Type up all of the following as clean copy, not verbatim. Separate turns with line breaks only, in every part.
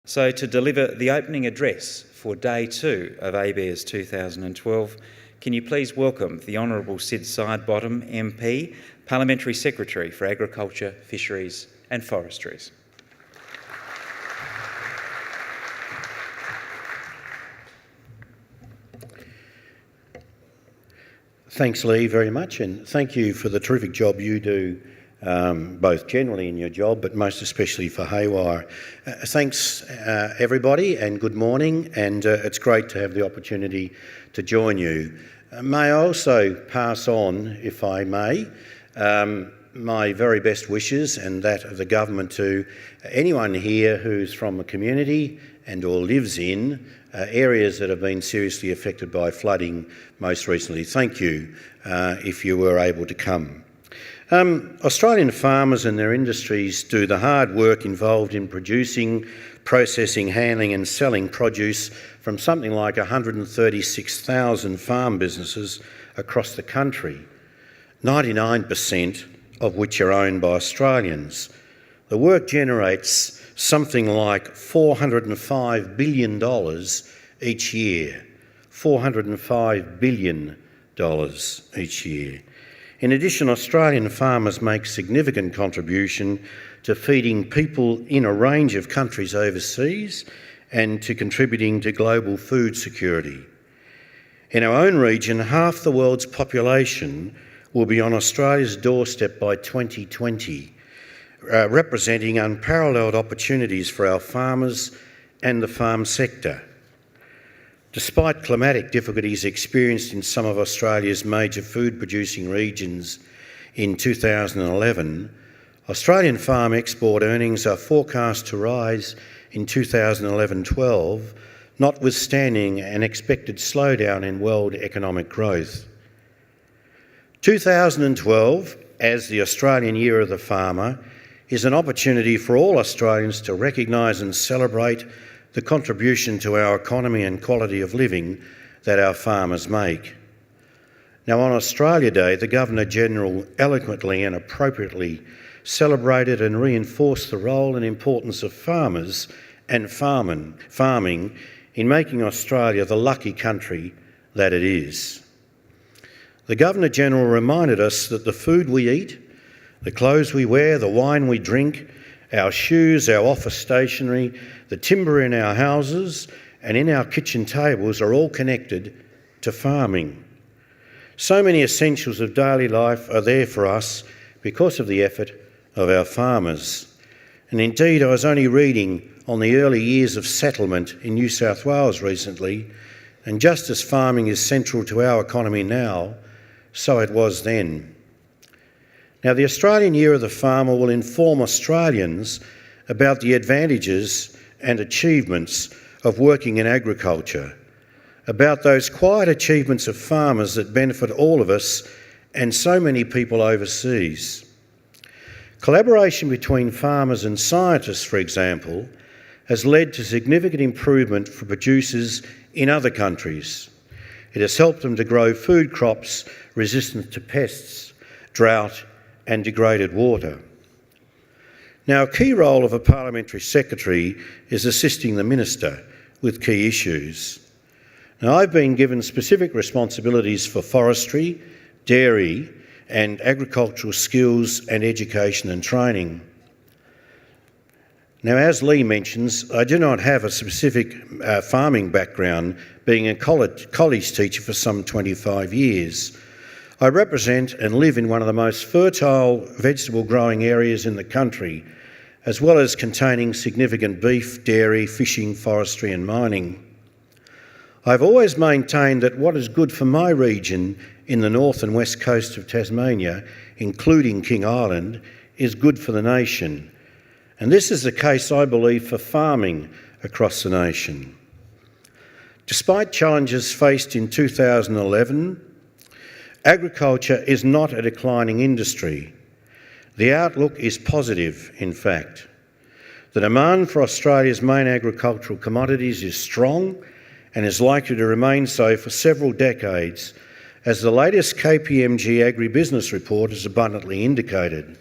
So to deliver the opening address for Day 2 of ABARES 2012, can you please welcome the Hon Sid Sidebottom MP, Parliamentary Secretary for Agriculture, Fisheries and Forestry.
Thanks, Lee, very much, and thank you for the terrific job you do, both generally in your job, but most especially for Haywire. Thanks, everybody, and good morning, and it's great to have the opportunity to join you. May I also pass on, if I may, my very best wishes and that of the government to anyone here who's from a community and or lives in areas that have been seriously affected by flooding most recently. Thank you if you were able to come. Australian farmers and their industries do the hard work involved in producing, processing, handling and selling produce from something like 136,000 farm businesses across the country, 99% of which are owned by Australians. The work generates something like $405 billion each year. $405 billion each year. In addition, Australian farmers make significant contribution to feeding people in a range of countries overseas and to contributing to global food security. In our own region, half the world's population will be on Australia's doorstep by 2020, representing unparalleled opportunities for our farmers and the farm sector. Despite climatic difficulties experienced in some of Australia's major food-producing regions in 2011, Australian farm export earnings are forecast to rise in 2011-12, notwithstanding an expected slowdown in world economic growth. 2012, as the Australian Year of the Farmer, is an opportunity for all Australians to recognise and celebrate the contribution to our economy and quality of living that our farmers make. Now, on Australia Day, the Governor-General eloquently and appropriately celebrated and reinforced the role and importance of farmers and farming in making Australia the lucky country that it is. The Governor-General reminded us that the food we eat, the clothes we wear, the wine we drink, our shoes, our office stationery, the timber in our houses and in our kitchen tables are all connected to farming. So many essentials of daily life are there for us because of the effort of our farmers. And indeed, I was only reading on the early years of settlement in New South Wales recently, and just as farming is central to our economy now, so it was then. Now, the Australian Year of the Farmer will inform Australians about the advantages and achievements of working in agriculture, about those quiet achievements of farmers that benefit all of us and so many people overseas. Collaboration between farmers and scientists, for example, has led to significant improvement for producers in other countries. It has helped them to grow food crops resistant to pests, drought and degraded water. Now, a key role of a Parliamentary Secretary is assisting the Minister with key issues. Now, I've been given specific responsibilities for forestry, dairy and agricultural skills and education and training. Now, as Lee mentions, I do not have a specific farming background, being a college teacher for some 25 years. I represent and live in one of the most fertile vegetable growing areas in the country, as well as containing significant beef, dairy, fishing, forestry and mining. I've always maintained that what is good for my region in the north and west coast of Tasmania, including King Island, is good for the nation. And this is the case, I believe, for farming across the nation. Despite challenges faced in 2011, agriculture is not a declining industry. The outlook is positive, in fact. The demand for Australia's main agricultural commodities is strong and is likely to remain so for several decades, as the latest KPMG agribusiness report has abundantly indicated.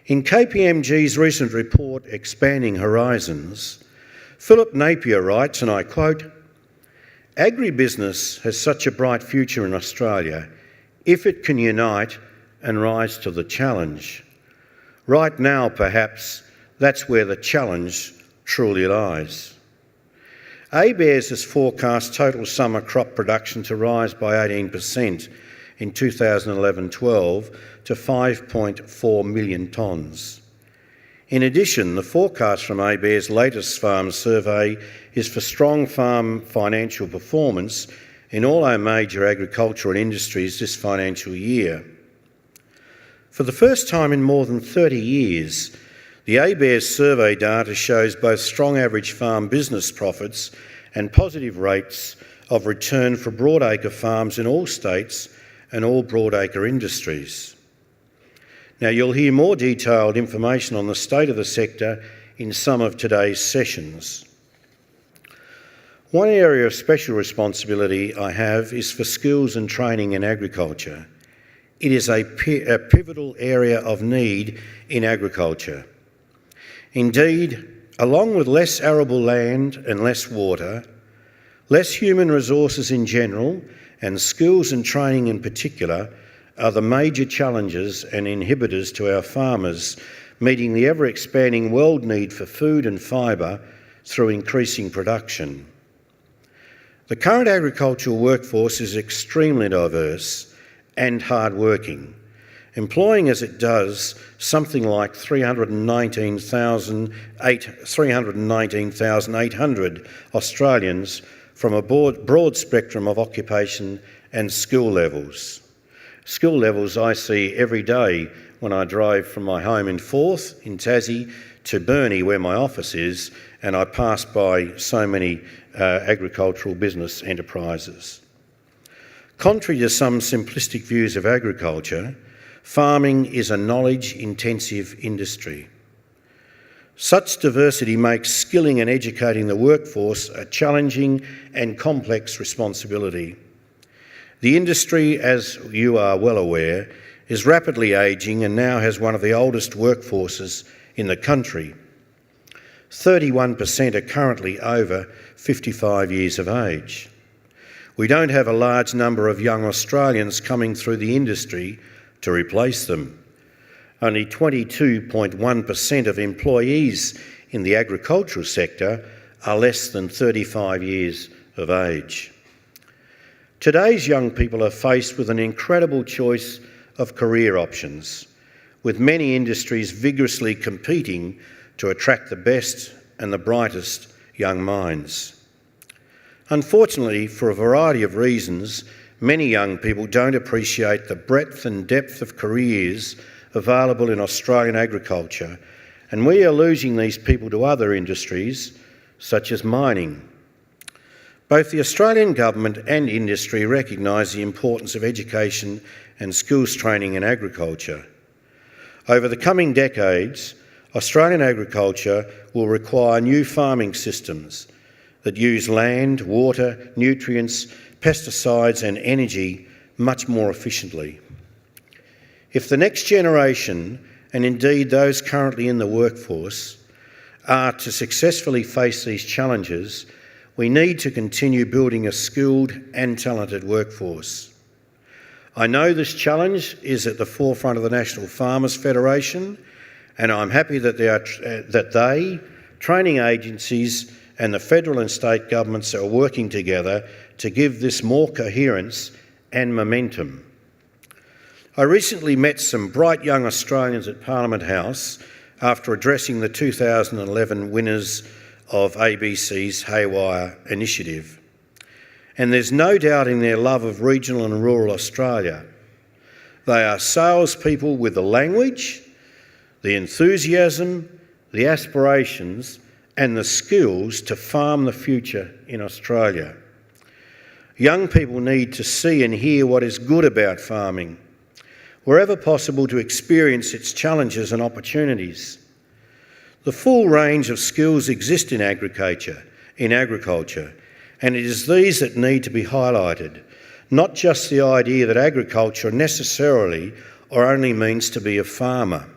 In KPMG's recent report, Expanding Horizons, Philip Napier writes, and I quote, "Agribusiness has such a bright future in Australia if it can unite and rise to the challenge. Right now, perhaps, that's where the challenge truly lies." ABARES has forecast total summer crop production to rise by 18% in 2011-12 to 5.4 million tonnes. In addition, the forecast from ABARES' latest farm survey is for strong farm financial performance in all our major agricultural industries this financial year. For the first time in more than 30 years, the ABARES survey data shows both strong average farm business profits and positive rates of return for broadacre farms in all states and all broadacre industries. Now, you'll hear more detailed information on the state of the sector in some of today's sessions. One area of special responsibility I have is for skills and training in agriculture. It is a pivotal area of need in agriculture. Indeed, along with less arable land and less water, less human resources in general, and skills and training in particular, are the major challenges and inhibitors to our farmers meeting the ever-expanding world need for food and fibre through increasing production. The current agricultural workforce is extremely diverse and hard-working, employing as it does something like 319,800 Australians from a broad spectrum of occupation and skill levels. Skill levels I see every day when I drive from my home in Forth, in Tassie, to Burnie, where my office is, and I pass by so many agricultural business enterprises. Contrary to some simplistic views of agriculture, farming is a knowledge-intensive industry. Such diversity makes skilling and educating the workforce a challenging and complex responsibility. The industry, as you are well aware, is rapidly ageing and now has one of the oldest workforces in the country. 31% are currently over 55 years of age. We don't have a large number of young Australians coming through the industry to replace them. Only 22.1% of employees in the agricultural sector are less than 35 years of age. Today's young people are faced with an incredible choice of career options, with many industries vigorously competing to attract the best and the brightest young minds. Unfortunately, for a variety of reasons, many young people don't appreciate the breadth and depth of careers available in Australian agriculture, and we are losing these people to other industries, such as mining. Both the Australian government and industry recognise the importance of education and skills training in agriculture. Over the coming decades, Australian agriculture will require new farming systems that use land, water, nutrients, pesticides and energy much more efficiently. If the next generation, and indeed those currently in the workforce, are to successfully face these challenges, we need to continue building a skilled and talented workforce. I know this challenge is at the forefront of the National Farmers Federation, and I'm happy that they, training agencies and the federal and state governments are working together to give this more coherence and momentum. I recently met some bright young Australians at Parliament House after addressing the 2011 winners of ABC's Haywire initiative. And there's no doubting their love of regional and rural Australia. They are salespeople with the language, the enthusiasm, the aspirations, and the skills to farm the future in Australia. Young people need to see and hear what is good about farming, wherever possible to experience its challenges and opportunities. The full range of skills exist in agriculture, and it is these that need to be highlighted, not just the idea that agriculture necessarily or only means to be a farmer.